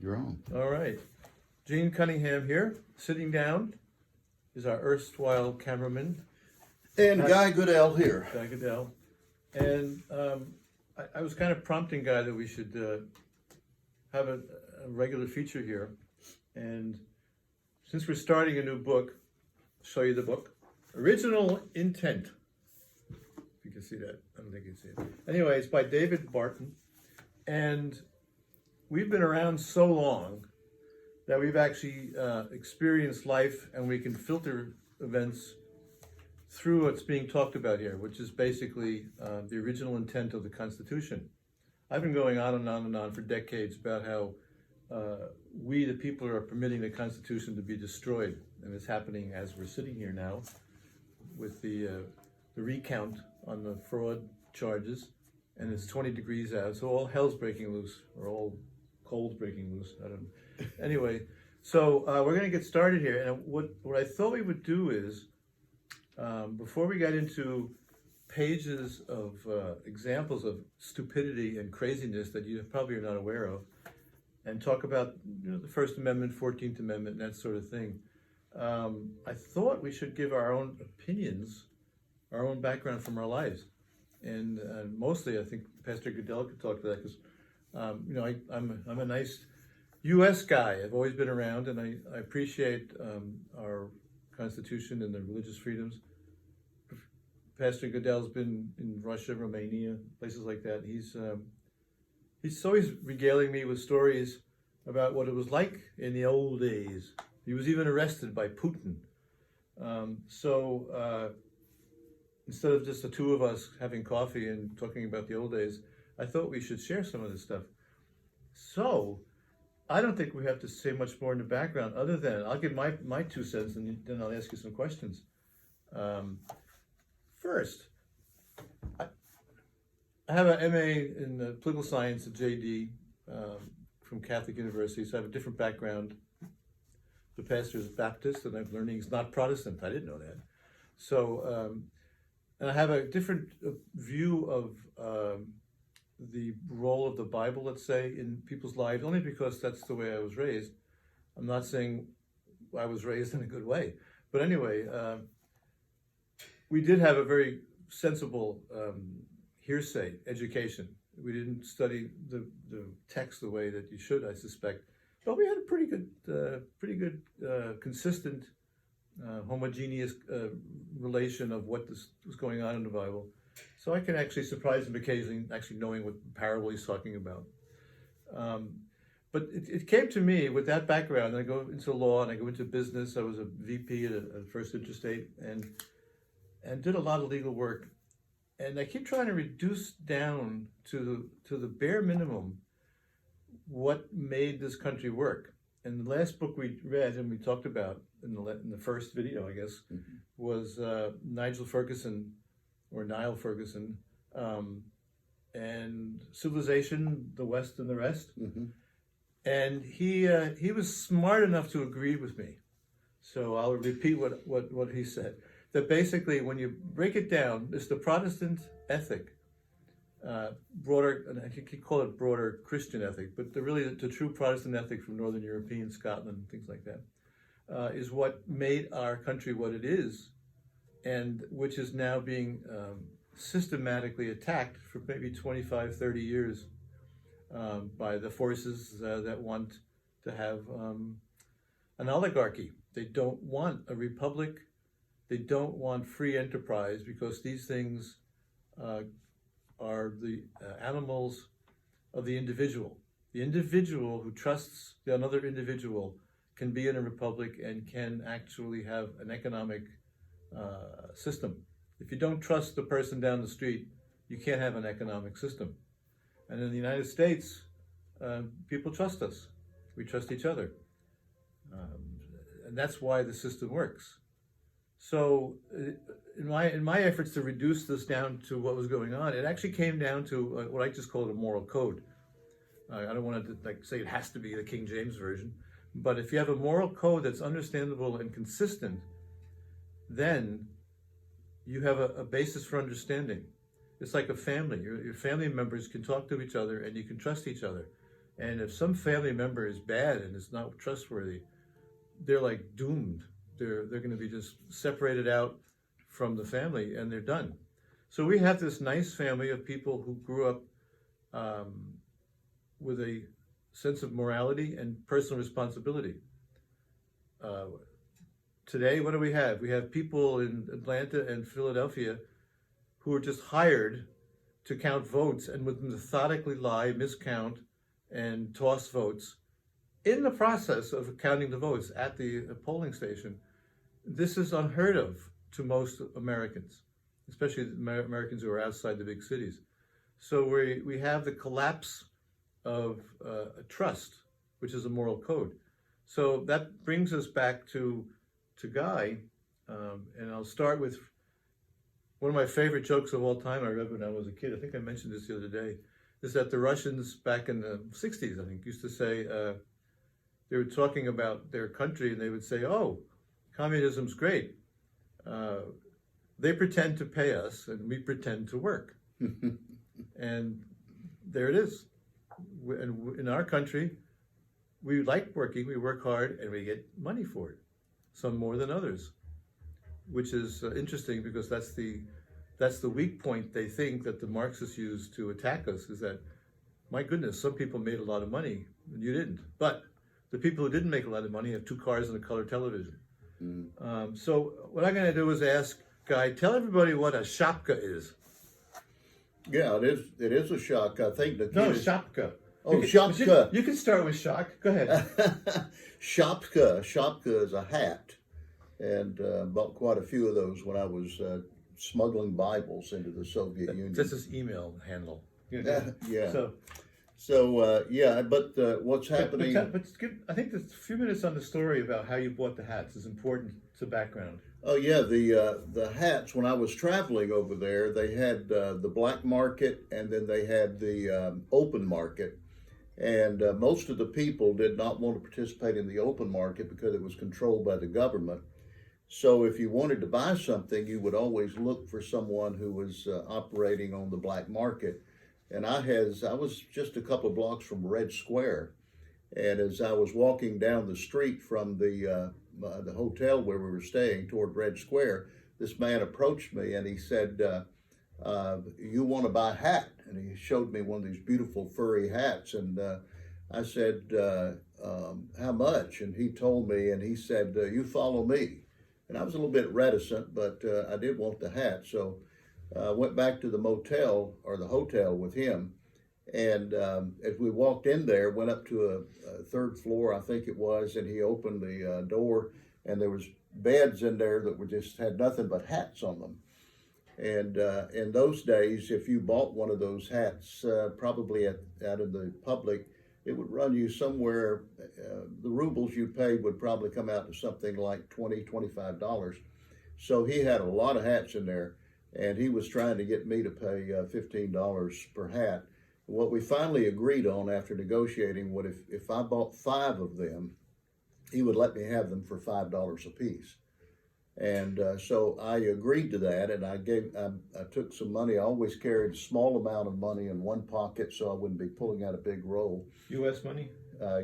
You're on. All right. Gene Cunningham here. Sitting down is our erstwhile cameraman, And Guy Goodell here. Guy Goodell. And I was kind of prompting Guy that we should have a regular feature here. And since we're starting a new book, I'll show you the book. Original Intent. If you can see that. I don't think you can see it. Anyway, it's by David Barton. And we've been around so long that we've actually experienced life, and we can filter events through what's being talked about here, which is basically the original intent of the Constitution. I've been going on and on and on for decades about how we, the people, are permitting the Constitution to be destroyed, and it's happening as we're sitting here now with the recount on the fraud charges, and it's 20 degrees out, so all hell's breaking loose, or all cold's breaking loose. I don't know. Anyway, so we're going to get started here, and what I thought we would do is, before we get into pages of examples of stupidity and craziness that you probably are not aware of, and talk about the First Amendment, 14th Amendment, and that sort of thing, I thought we should give our own opinions, our own background from our lives. And mostly I think Pastor Goodell could talk to that because, I'm a nice U.S. guy. I've always been around, and I appreciate our Constitution and the religious freedoms. Pastor Goodell's been in Russia, Romania, places like that. He's always regaling me with stories about what it was like in the old days. He was even arrested by Putin. Instead of just the two of us having coffee and talking about the old days, I thought we should share some of this stuff. So, I don't think we have to say much more in the background other than, I'll give my 2 cents and then I'll ask you some questions. First, I have an MA in political science at JD from Catholic University, so I have a different background. The pastor is Baptist, and I'm learning he's not Protestant. I didn't know that. So, and I have a different view of the role of the Bible, let's say, in people's lives, only because that's the way I was raised. I'm not saying I was raised in a good way. But anyway, we did have a very sensible hearsay education. We didn't study the text the way that you should, I suspect. But we had a pretty good, consistent, homogeneous relation of what was going on in the Bible. So I can actually surprise him occasionally, actually knowing what parable he's talking about. But it came to me with that background, and I go into law and I go into business. I was a VP at First Interstate and did a lot of legal work. And I keep trying to reduce down to the bare minimum what made this country work. And the last book we read and we talked about in the first video, I guess, was Niall Ferguson, and Civilization, the West and the Rest. And he was smart enough to agree with me. So I'll repeat what he said. That basically, when you break it down, it's the Protestant ethic, broader, and I could call it broader Christian ethic, but the true Protestant ethic from Northern European, Scotland, things like that, is what made our country what it is, and which is now being systematically attacked for maybe 25, 30 years by the forces that want to have an oligarchy. They don't want a republic. They don't want free enterprise because these things are the animals of the individual. The individual who trusts another individual can be in a republic and can actually have an economic system. If you don't trust the person down the street, you can't have an economic system. And in the United States, people trust us. We trust each other. And that's why the system works. So in my efforts to reduce this down to what was going on, it actually came down to what I just call it a moral code. I don't want to say it has to be the King James Version, but if you have a moral code that's understandable and consistent, then you have a basis for understanding. It's like a family. Your family members can talk to each other and you can trust each other. And if some family member is bad and is not trustworthy, they're like doomed. They're going to be just separated out from the family, and they're done. So we have this nice family of people who grew up with a sense of morality and personal responsibility. Today, what do we have? We have people in Atlanta and Philadelphia who are just hired to count votes and would methodically lie, miscount, and toss votes in the process of counting the votes at the polling station. This is unheard of to most Americans, especially Americans who are outside the big cities. So we have the collapse of trust, which is a moral code. So that brings us back to Guy, and I'll start with one of my favorite jokes of all time I read when I was a kid. I think I mentioned this the other day, is that the Russians back in the 60s, I think, used to say, they were talking about their country and they would say, oh, communism's great. They pretend to pay us and we pretend to work. And there it is. And in our country, we like working, we work hard, and we get money for it. Some more than others, which is interesting because that's the weak point they think that the Marxists use to attack us, is that, my goodness, some people made a lot of money and you didn't. But the people who didn't make a lot of money have 2 cars and a color television. So what I'm going to do is ask Guy, tell everybody what a shapka is. Yeah, it is a shock. I think the No, shapka. Oh, shapka. You can start with shock. Go ahead. Shapka is a hat, and bought quite a few of those when I was smuggling Bibles into the Soviet Union. That's his email handle. Yeah. So yeah, but what's happening? I think there's a few minutes on the story about how you bought the hats is important to background. Oh yeah, the hats. When I was traveling over there, they had the black market, and then they had the open market. And most of the people did not want to participate in the open market because it was controlled by the government. So if you wanted to buy something, you would always look for someone who was operating on the black market. And I was just a couple of blocks from Red Square, and as I was walking down the street from the hotel where we were staying toward Red Square, this man approached me and he said, you want to buy a hat? And he showed me one of these beautiful furry hats, and I said, how much? And he told me, and he said, you follow me. And I was a little bit reticent, but I did want the hat. So I went back to the motel or the hotel with him. And as we walked in there, went up to a 3rd floor, I think it was, and he opened the door, and there was beds in there that were just had nothing but hats on them. And in those days, if you bought one of those hats, probably out in the public, it would run you somewhere, the rubles you paid would probably come out to something like $20, $25. So he had a lot of hats in there, and he was trying to get me to pay $15 per hat. What we finally agreed on after negotiating, if I bought 5 of them, he would let me have them for $5 a piece. And so I agreed to that, and I took some money. I always carried a small amount of money in one pocket so I wouldn't be pulling out a big roll. U.S. money?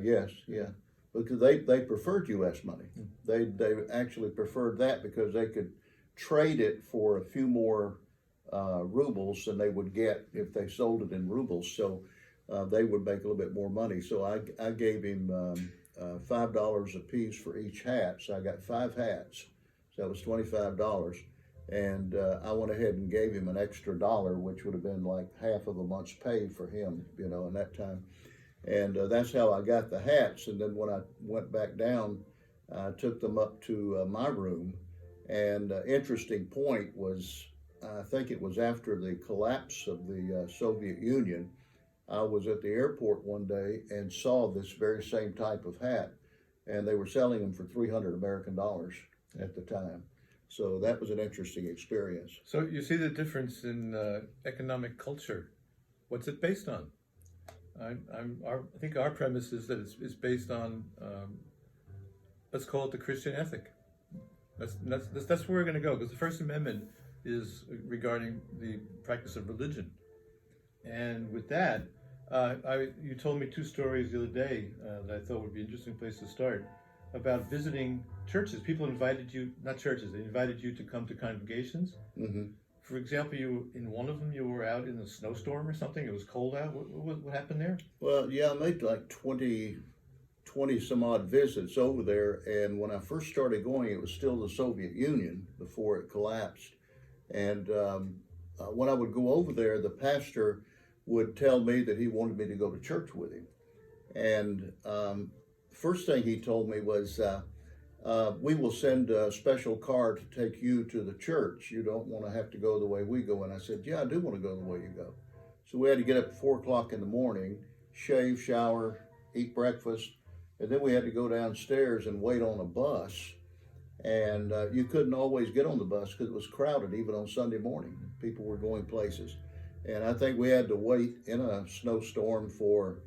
Yes, yeah. Because they preferred U.S. money. They actually preferred that because they could trade it for a few more rubles than they would get if they sold it in rubles. So they would make a little bit more money. So I gave him $5 a piece for each hat. So I got 5 hats. So that was $25. And I went ahead and gave him an extra $1, which would have been like half of a month's pay for him, in that time. And that's how I got the hats. And then when I went back down, I took them up to my room. And interesting point was, I think it was after the collapse of the Soviet Union, I was at the airport one day and saw this very same type of hat. And they were selling them for $300 American at the time. So that was an interesting experience. So you see the difference in economic culture. What's it based on? I think our premise is that it's based on, let's call it the Christian ethic. That's where we're going to go, because the First Amendment is regarding the practice of religion. And with that, You told me two stories the other day that I thought would be an interesting place to start about visiting churches. People invited you, not churches, they invited you to come to congregations. Mm-hmm. For example, in one of them, you were out in a snowstorm or something. It was cold out. What happened there? Well, yeah, I made like 20 some odd visits over there. And when I first started going, it was still the Soviet Union before it collapsed. And when I would go over there, the pastor would tell me that he wanted me to go to church with him. And first thing he told me was, we will send a special car to take you to the church. You don't want to have to go the way we go. And I said, yeah, I do want to go the way you go. So we had to get up at 4 o'clock in the morning, shave, shower, eat breakfast, and then we had to go downstairs and wait on a bus. And you couldn't always get on the bus because it was crowded, even on Sunday morning. People were going places. And I think we had to wait in a snowstorm for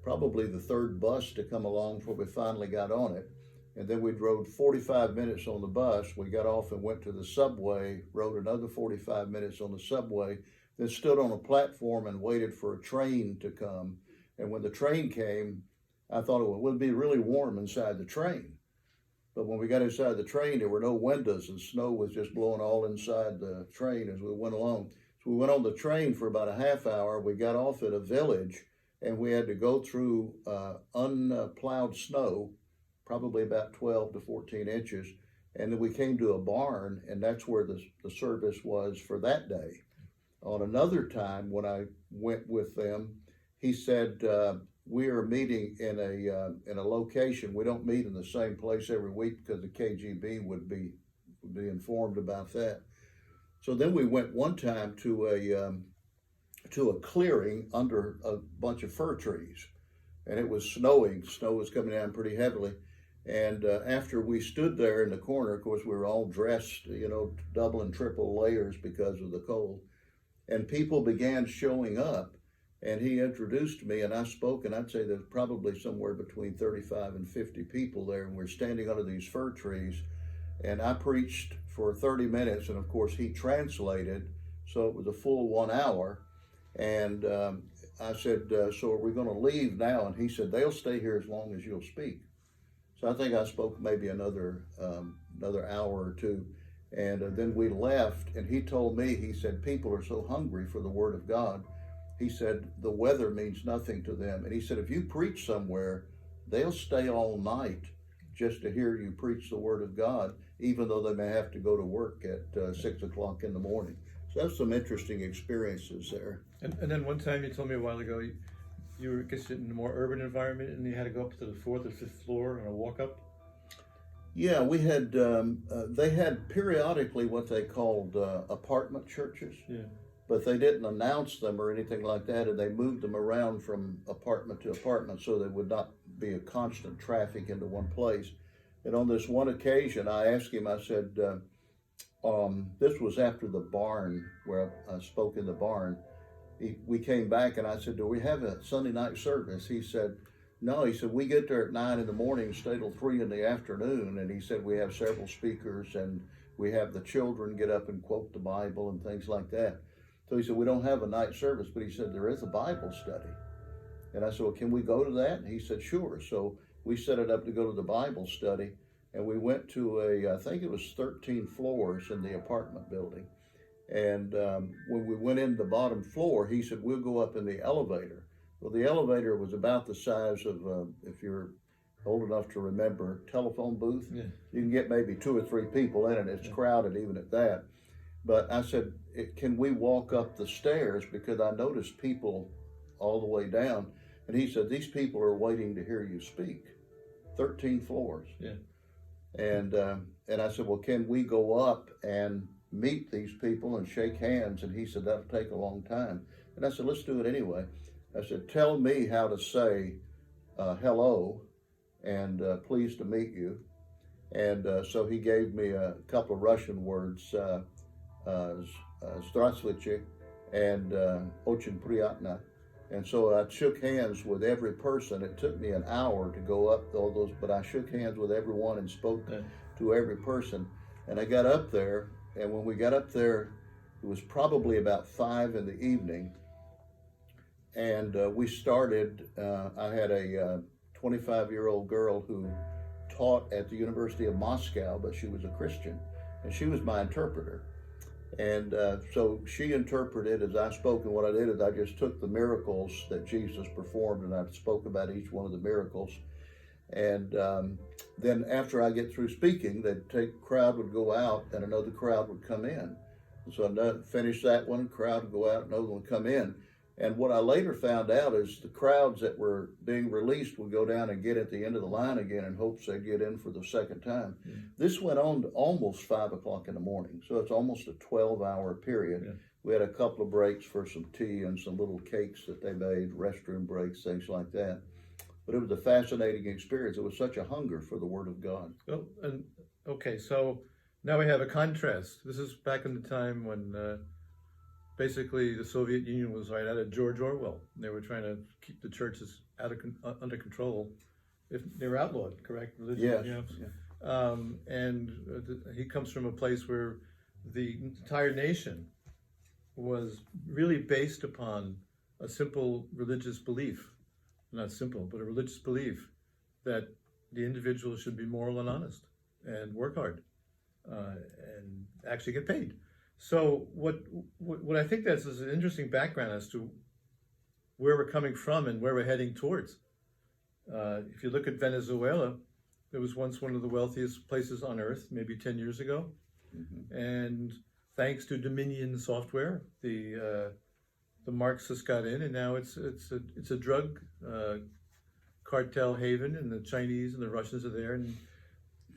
probably the third bus to come along before we finally got on it. And then we drove 45 minutes on the bus. We got off and went to the subway, rode another 45 minutes on the subway, then stood on a platform and waited for a train to come. And when the train came, I thought it would be really warm inside the train. But when we got inside the train, there were no windows and snow was just blowing all inside the train as we went along. So we went on the train for about a half hour. We got off at a village and we had to go through unplowed snow, probably about 12 to 14 inches. And then we came to a barn, and that's where the service was for that day. On another time, when I went with them, he said, we are meeting in a location. We don't meet in the same place every week because the KGB would be informed about that. So then we went one time to a clearing under a bunch of fir trees, and it was snowing. Snow was coming down pretty heavily. And after we stood there in the corner, of course, we were all dressed, double and triple layers because of the cold. And people began showing up, and he introduced me, and I spoke, and I'd say there's probably somewhere between 35 and 50 people there, and we're standing under these fir trees. And I preached for 30 minutes, and of course, he translated, so it was a full 1 hour. And I said, so are we going to leave now? And he said, they'll stay here as long as you'll speak. So I think I spoke maybe another hour or two, and then we left. And he told me, he said, people are so hungry for the Word of God. He said the weather means nothing to them. And he said if you preach somewhere, they'll stay all night just to hear you preach the Word of God, even though they may have to go to work at 6 o'clock in the morning. So that's some interesting experiences there. And then one time you told me a while ago, you were in a more urban environment, and you had to go up to the 4th or 5th floor on a walk up? Yeah, we had, they had periodically what they called apartment churches, but they didn't announce them or anything like that, and they moved them around from apartment to apartment so there would not be a constant traffic into one place. And on this one occasion, I asked him, I said, this was after the barn, where I spoke in the barn. We came back and I said, do we have a Sunday night service? He said, no. He said, we get there at 9 in the morning, stay till 3 in the afternoon. And he said, we have several speakers and we have the children get up and quote the Bible and things like that. So he said, we don't have a night service, but he said, there is a Bible study. And I said, well, can we go to that? And he said, sure. So we set it up to go to the Bible study. And we went to I think it was 13 floors in the apartment building. And when we went in the bottom floor, he said, we'll go up in the elevator. Well, the elevator was about the size of, if you're old enough to remember, telephone booth. Yeah. You can get maybe 2 or 3 people in it. It's crowded even at that. But I said, can we walk up the stairs? Because I noticed people all the way down. And he said, these people are waiting to hear you speak. 13 floors. Yeah. And I said, well, can we go up and meet these people and shake hands? And he said, that'll take a long time. And I said, let's do it anyway. I said, tell me how to say hello and pleased to meet you. And so he gave me a couple of Russian words, Здравствуйте and Очень приятно. And so I shook hands with every person. It took me an hour to go up all those, but I shook hands with everyone and spoke to every person. And I got up there, and when we got up there, it was probably about 5 in the evening. and we started. I had a 25-year-old girl who taught at the University of Moscow, but she was a Christian, and she was my interpreter. And so she interpreted as I spoke, and what I did is I just took the miracles that Jesus performed, and I spoke about each one of the miracles. And then after I get through speaking, crowd would go out, and another crowd would come in. And so I finished that one, crowd would go out, another one would come in. And what I later found out is the crowds that were being released would go down and get at the end of the line again in hopes they'd get in for the second time. Yeah. This went on to almost 5 o'clock in the morning, so it's almost a 12-hour period. Yeah. We had a couple of breaks for some tea and some little cakes that they made, restroom breaks, things like that. But it was a fascinating experience. It was such a hunger for the Word of God. Well, and okay, so now we have a contrast. This is back in the time when basically the Soviet Union was right out of George Orwell. They were trying to keep the churches under control. If they were outlawed, correct? Religion, yes. And he comes from a place where the entire nation was really based upon a simple religious belief. Not simple, but a religious belief that the individual should be moral and honest and work hard and actually get paid. So what I think that's is an interesting background as to where we're coming from and where we're heading towards. If you look at Venezuela, it was once one of the wealthiest places on earth, maybe 10 years ago. Mm-hmm. And thanks to Dominion software, the Marxists got in, and now it's a drug cartel haven, and the Chinese and the Russians are there, and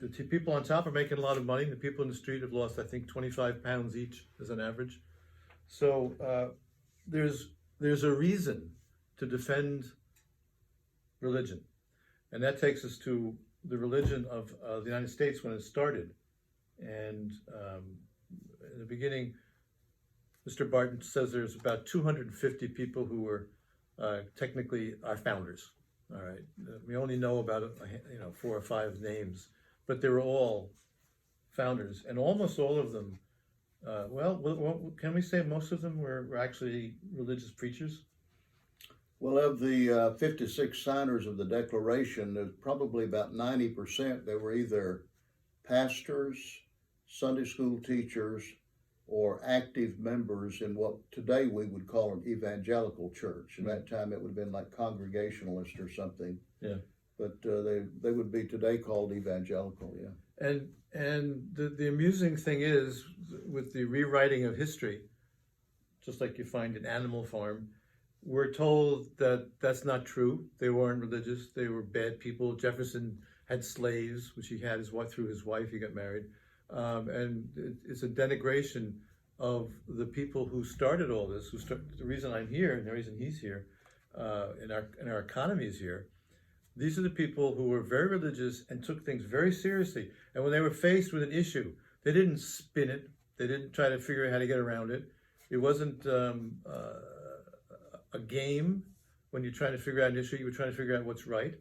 the people on top are making a lot of money. The people in the street have lost, I think, 25 pounds each as an average. So there's a reason to defend religion, and that takes us to the religion of the United States when it started. And in the beginning, Mr. Barton says there's about 250 people who were technically our founders. All right, we only know about 4 or 5 names, but they were all founders, and almost all of them. Can we say most of them were actually religious preachers? Well, of the 56 signers of the Declaration, there's probably about 90%. They were either pastors, Sunday school teachers, or active members in what today we would call an evangelical church. At that time, it would have been like Congregationalist or something. Yeah. But they would be today called evangelical. Yeah. And the amusing thing is, with the rewriting of history, just like you find in Animal Farm, we're told that that's not true. They weren't religious. They were bad people. Jefferson had slaves, which he had through his wife. He got married. And it's a denigration of the people who started all this. The reason I'm here and the reason he's here, and our economy is here. These are the people who were very religious and took things very seriously. And when they were faced with an issue, they didn't spin it. They didn't try to figure out how to get around it. It wasn't a game. When you're trying to figure out an issue, you were trying to figure out what's right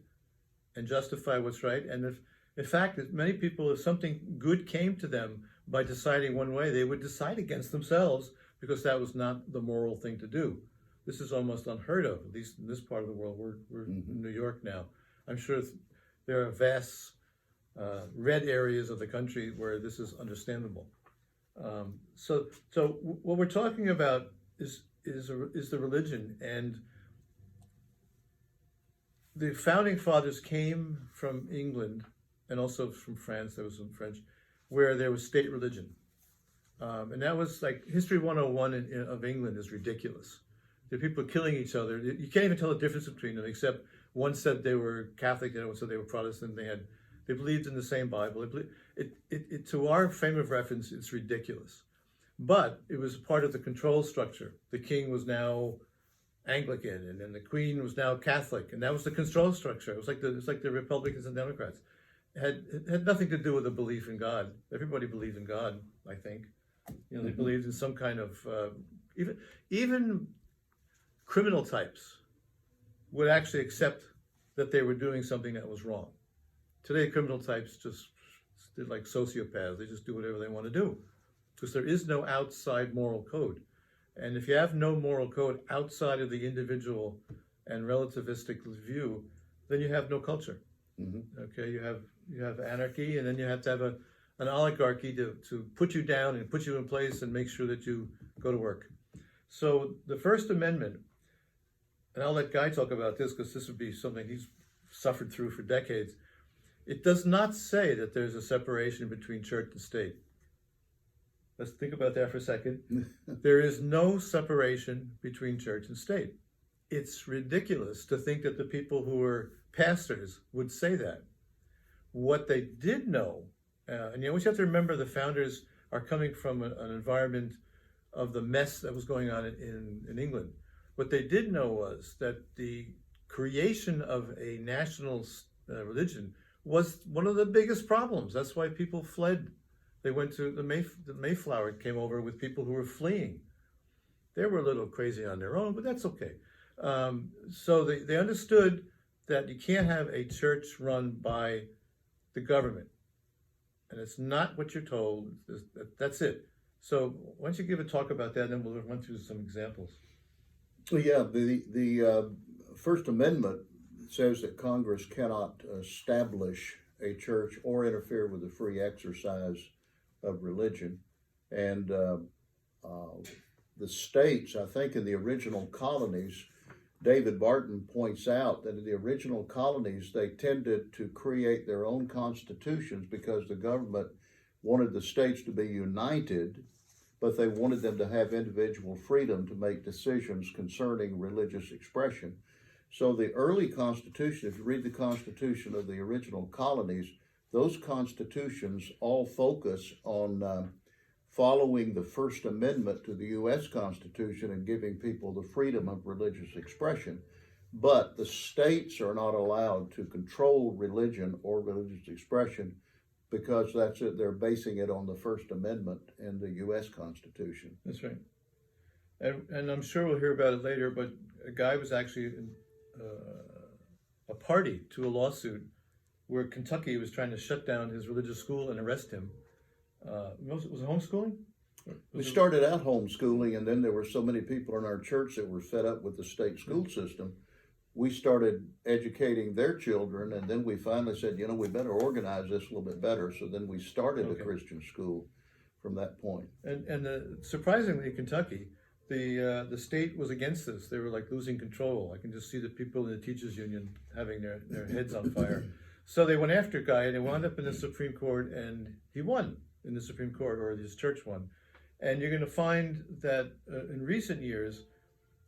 and justify what's right. And in fact, many people, if something good came to them by deciding one way, they would decide against themselves because that was not the moral thing to do. This is almost unheard of, at least in this part of the world. We're in New York now. I'm sure there are vast red areas of the country where this is understandable. So what we're talking about is the religion, and the founding fathers came from England and also from France. There was some French, where there was state religion, and that was like History 101 of England is ridiculous. There are people killing each other. You can't even tell the difference between them, except one said they were Catholic, the other one said they were Protestant. They believed in the same Bible. To our frame of reference, it's ridiculous. But it was part of the control structure. The king was now Anglican, and then the queen was now Catholic, and that was the control structure. It was like the Republicans and Democrats. It had nothing to do with a belief in God. Everybody believed in God, I think. They believed in some kind of even criminal types would actually accept that they were doing something that was wrong. Today, criminal types they're like sociopaths. They just do whatever they want to do because there is no outside moral code. And if you have no moral code outside of the individual and relativistic view, then you have no culture. Okay, you have anarchy, and then you have to have an oligarchy to put you down and put you in place and make sure that you go to work. So the First Amendment, and I'll let Guy talk about this because this would be something he's suffered through for decades. It does not say that there's a separation between church and state. Let's think about that for a second. There is no separation between church and state. It's ridiculous to think that the people who are pastors would say that. What they did know, and you always have to remember the founders are coming from an environment of the mess that was going on in England. What they did know was that the creation of a national religion was one of the biggest problems. That's why people fled. They went to the Mayflower came over with people who were fleeing. They were a little crazy on their own, but that's okay. So they understood that you can't have a church run by the government. And it's not what you're told. That's it. So why don't you give a talk about that, and then we'll run through some examples. Well, yeah, the First Amendment says that Congress cannot establish a church or interfere with the free exercise of religion. And the states, I think in the original colonies, David Barton points out that in the original colonies, they tended to create their own constitutions because the government wanted the states to be united, but they wanted them to have individual freedom to make decisions concerning religious expression. So the early constitution, if you read the constitution of the original colonies, those constitutions all focus on following the First Amendment to the U.S. Constitution and giving people the freedom of religious expression. But the states are not allowed to control religion or religious expression because that's it. They're basing it on the First Amendment in the U.S. Constitution. That's right. And I'm sure we'll hear about it later, but a guy was actually a party to a lawsuit where Kentucky was trying to shut down his religious school and arrest him. Was it homeschooling? We started out homeschooling, and then there were so many people in our church that were fed up with the state school system. We started educating their children, and then we finally said, we better organize this a little bit better. So then we started a Christian school from that point. And surprisingly, Kentucky, the state was against this. They were like losing control. I can just see the people in the teachers union having their heads on fire. So they went after Guy, and they wound up in the Supreme Court, and he won in the Supreme Court, or his church won. And you're going to find that in recent years,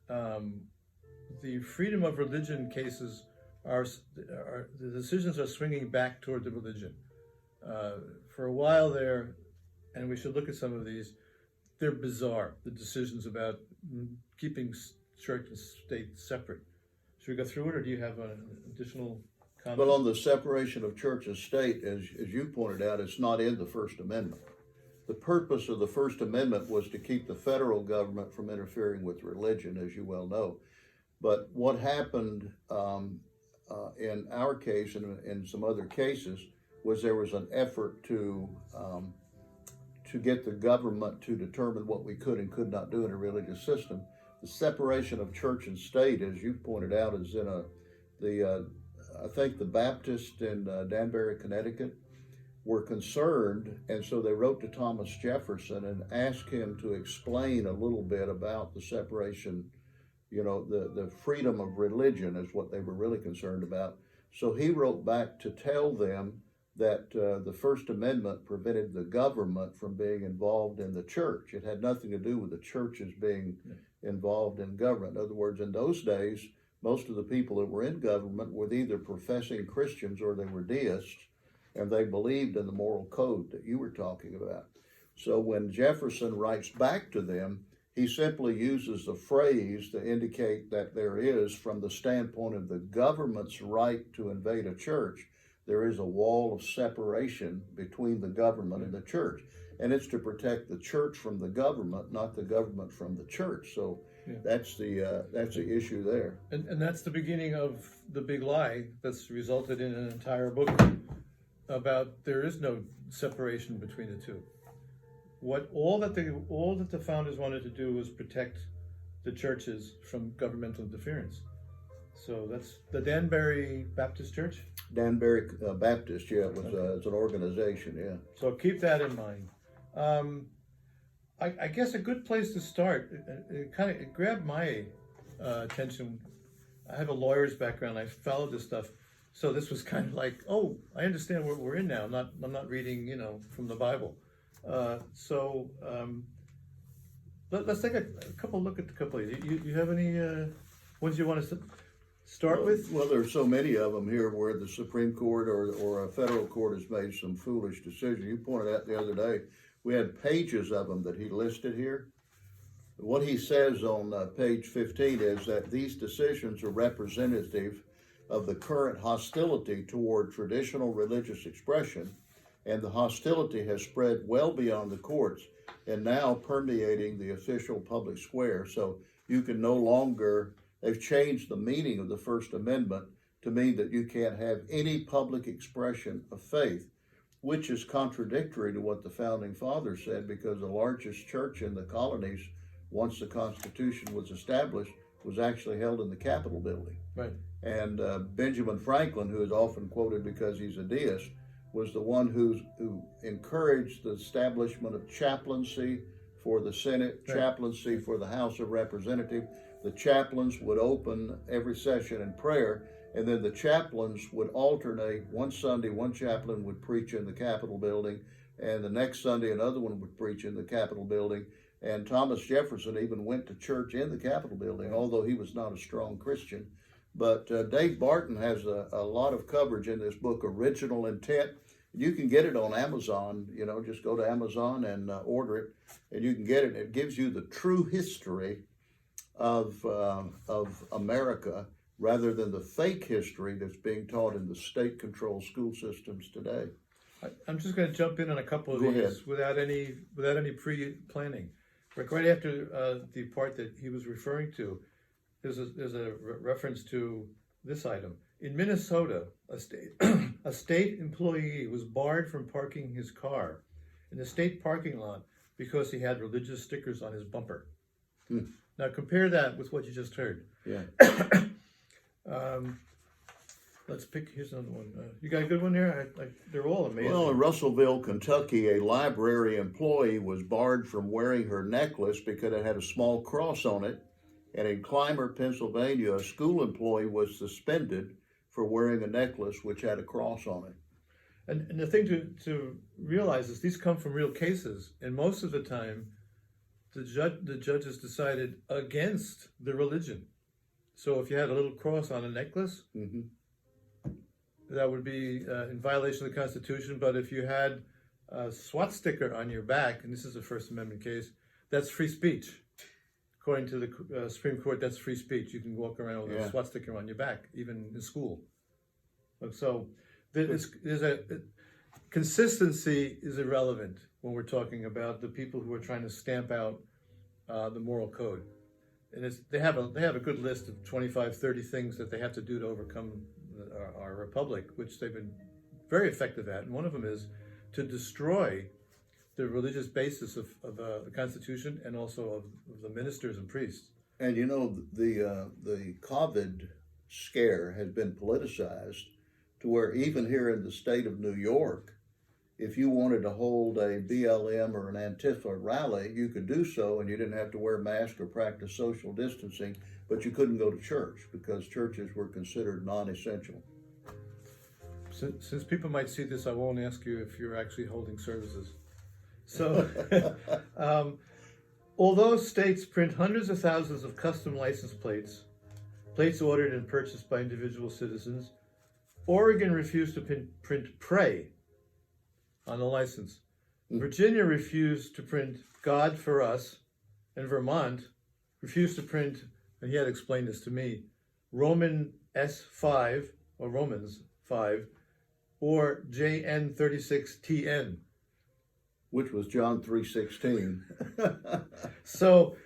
the freedom of religion cases the decisions are swinging back toward the religion. For a while there, and we should look at some of these, they're bizarre, the decisions about keeping church and state separate. Should we go through it, or do you have an additional comment? Well, on the separation of church and state, as you pointed out, it's not in the First Amendment. The purpose of the First Amendment was to keep the federal government from interfering with religion, as you well know. But what happened in our case and in some other cases was there was an effort to get the government to determine what we could and could not do in a religious system. The separation of church and state, as you pointed out, is in I think the Baptists in Danbury, Connecticut, were concerned, and so they wrote to Thomas Jefferson and asked him to explain a little bit about the separation. The freedom of religion is what they were really concerned about. So he wrote back to tell them that the First Amendment prevented the government from being involved in the church. It had nothing to do with the churches being involved in government. In other words, in those days, most of the people that were in government were either professing Christians or they were deists, and they believed in the moral code that you were talking about. So when Jefferson writes back to them, he simply uses a phrase to indicate that there is, from the standpoint of the government's right to invade a church, there is a wall of separation between the government and the church. And it's to protect the church from the government, not the government from the church. So that's the issue there. And that's the beginning of the big lie that's resulted in an entire book about there is no separation between the two. what all that the founders wanted to do was protect the churches from governmental interference. So that's the Danbury Baptist Church. Danbury Baptist, yeah, it was it's an organization, yeah. So keep that in mind. I guess a good place to start. It grabbed my attention. I have a lawyer's background. I followed this stuff, so this was kind of like, oh, I understand what we're in now. I'm not reading, from the Bible. Let's take a look at a couple of these. You have any ones you want to start with? Well, there's so many of them here where the Supreme Court or a federal court has made some foolish decision. You pointed out the other day, we had pages of them that he listed here. What he says on page 15 is that these decisions are representative of the current hostility toward traditional religious expression, and the hostility has spread well beyond the courts and now permeating the official public square. So you can no longer, they've changed the meaning of the First Amendment to mean that you can't have any public expression of faith, which is contradictory to what the Founding Fathers said, because the largest church in the colonies, once the Constitution was established, was actually held in the Capitol building. Right. And Benjamin Franklin, who is often quoted because he's a deist, was the one who encouraged the establishment of chaplaincy for the Senate, right, chaplaincy for the House of Representatives. The chaplains would open every session in prayer, and then the chaplains would alternate. One Sunday, one chaplain would preach in the Capitol building, and the next Sunday, another one would preach in the Capitol building. And Thomas Jefferson even went to church in the Capitol building, although he was not a strong Christian. But Dave Barton has a lot of coverage in this book, Original Intent. You can get it on Amazon. Just go to Amazon and order it, and you can get it. It gives you the true history of America, rather than the fake history that's being taught in the state-controlled school systems today. I'm just going to jump in on a couple of these without any pre-planning. Right after the part that he was referring to, there's a reference to this item. In Minnesota, a state employee was barred from parking his car in the state parking lot because he had religious stickers on his bumper. Now compare that with what you just heard. Yeah. Let's pick. Here's another one. You got a good one there? They're all amazing. Well, in Russellville, Kentucky, a library employee was barred from wearing her necklace because it had a small cross on it. And in Clymer, Pennsylvania, a school employee was suspended for wearing a necklace which had a cross on it. And the thing to realize is these come from real cases, and most of the time, the judges decided against the religion. So if you had a little cross on a necklace, mm-hmm, that would be in violation of the Constitution. But if you had a SWAT sticker on your back, and this is a First Amendment case, that's free speech. According to the Supreme Court, that's free speech. You can walk around with a SWAT sticker on your back, even in school. So there's consistency is irrelevant when we're talking about the people who are trying to stamp out the moral code. And they have a good list of 25, 30 things that they have to do to overcome our republic, which they've been very effective at. And one of them is to destroy the religious basis of the Constitution and also of the ministers and priests. And the COVID scare has been politicized to where even here in the state of New York, if you wanted to hold a BLM or an Antifa rally, you could do so, and you didn't have to wear a mask or practice social distancing, but you couldn't go to church because churches were considered non-essential. Since people might see this, I won't ask you if you're actually holding services. So, although states print hundreds of thousands of custom license plates ordered and purchased by individual citizens, Oregon refused to print "pray" on the license. Virginia refused to print "God for us," and Vermont refused to print, and he had explained this to me, Roman S5 or Romans 5 or JN36TN. Which was John 3:16. So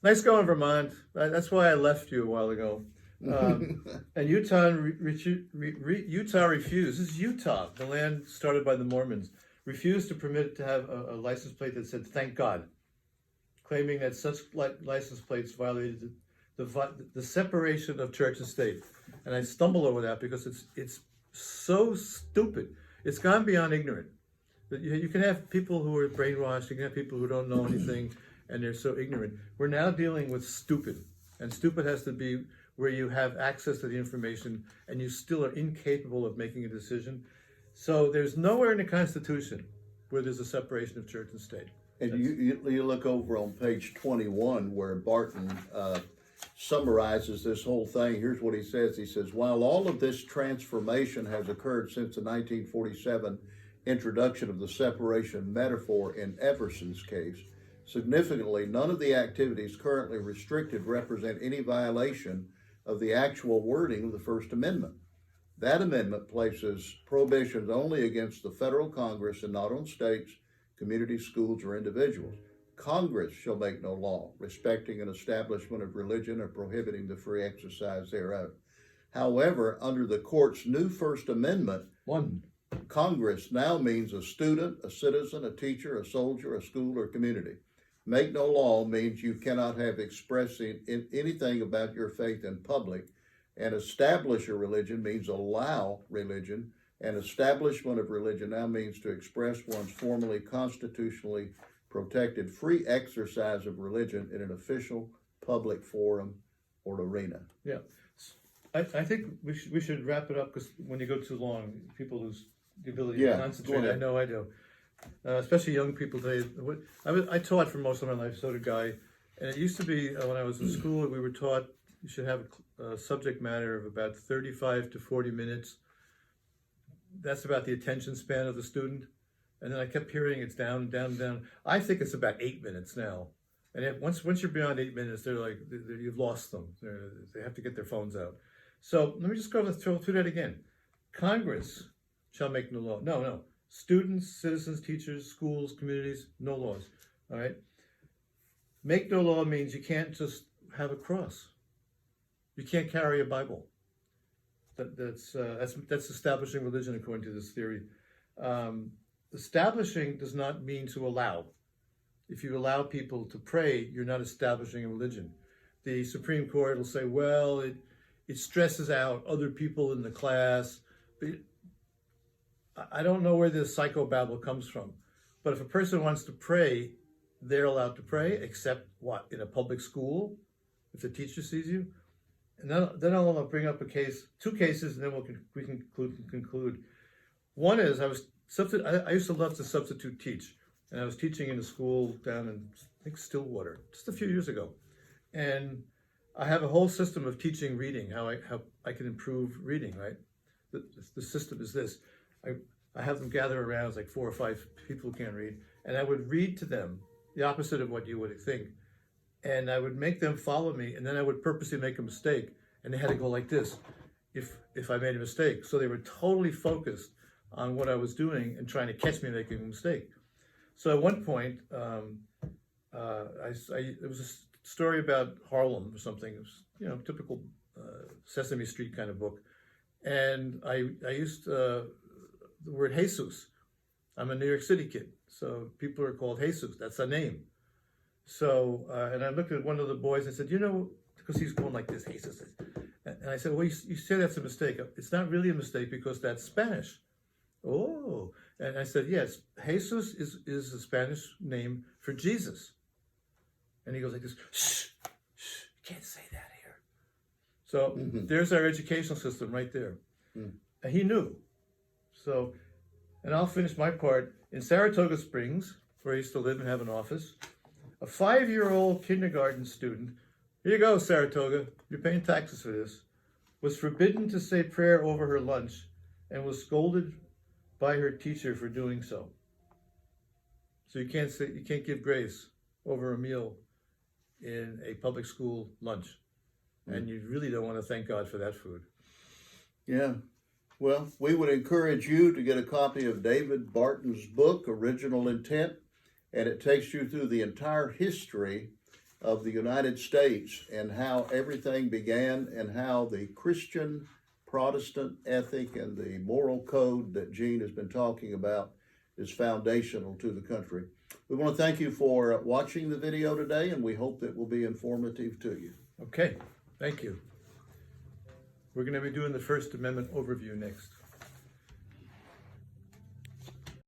nice going, Vermont. That's why I left you a while ago. And Utah refused. This is Utah, the land started by the Mormons. refused to permit it to have a license plate that said "Thank God," claiming that such license plates violated the separation of church and state. And I stumble over that because it's so stupid. It's gone beyond ignorant. You can have people who are brainwashed, you can have people who don't know anything, and they're so ignorant. We're now dealing with stupid, and stupid has to be where you have access to the information and you still are incapable of making a decision. So there's nowhere in the Constitution where there's a separation of church and state. And you look over on page 21 where Barton summarizes this whole thing. Here's what he says. He says, while all of this transformation has occurred since the 1947 introduction of the separation metaphor in Everson's case, significantly, none of the activities currently restricted represent any violation of the actual wording of the First Amendment. That amendment places prohibitions only against the federal Congress and not on states, community schools, or individuals. Congress shall make no law respecting an establishment of religion or prohibiting the free exercise thereof. However, under the court's new First Amendment, Congress now means a student, a citizen, a teacher, a soldier, a school, or community. Make no law means you cannot have expressing anything about your faith in public. And establish a religion means allow religion. And establishment of religion now means to express one's formally constitutionally protected free exercise of religion in an official public forum or arena. Yeah, I think we should wrap it up because when you go too long, people lose the ability to concentrate. I know I do, especially young people today. I taught for most of my life, so did Guy, and it used to be when I was in school, we were taught you should have a subject matter of about 35 to 40 minutes. That's about the attention span of the student. And then I kept hearing it's down, down, down. I think it's about 8 minutes now. And once you're beyond 8 minutes, they're like, you've lost them. They have to get their phones out. So let me just go through that again. Congress shall make no law. No. Students, citizens, teachers, schools, communities, no laws. All right? Make no law means you can't just have a cross. You can't carry a Bible. That's establishing religion according to this theory. Establishing does not mean to allow. If you allow people to pray, you're not establishing a religion. The Supreme Court will say, well, it stresses out other people in the class. But I don't know where this psychobabble comes from. But if a person wants to pray, they're allowed to pray, except what? In a public school? If the teacher sees you? And then I'll bring up two cases, and then we can conclude. One is I used to love to substitute teach, and I was teaching in a school down in, I think, Stillwater, just a few years ago. And I have a whole system of teaching reading, how I can improve reading, right? The system is this. I have them gather around, it's like 4 or 5 people who can't read, and I would read to them the opposite of what you would think. And I would make them follow me, and then I would purposely make a mistake, and they had to go like this if I made a mistake. So they were totally focused on what I was doing and trying to catch me making a mistake. So at one point, it was a story about Harlem or something. It was, typical Sesame Street kind of book. And I used the word Jesus. I'm a New York City kid, so people are called Jesus. That's a name. So, and I looked at one of the boys and said, because he's going like this, Jesus. And I said, well, you say that's a mistake. It's not really a mistake because that's Spanish. Oh, and I said, yes, Jesus is a Spanish name for Jesus. And he goes like this, shh, you can't say that here. So there's our educational system right there. And he knew. So, and I'll finish my part. In Saratoga Springs, where I used to live and have an office, a 5-year-old kindergarten student, here you go, Saratoga, you're paying taxes for this, was forbidden to say prayer over her lunch and was scolded by her teacher for doing so. So you can't give grace over a meal in a public school lunch. And you really don't want to thank God for that food. Yeah. Well, we would encourage you to get a copy of David Barton's book, Original Intent, and it takes you through the entire history of the United States and how everything began and how the Christian Protestant ethic and the moral code that Gene has been talking about is foundational to the country. We want to thank you for watching the video today, and we hope that will be informative to you. Okay, thank you. We're going to be doing the First Amendment overview next.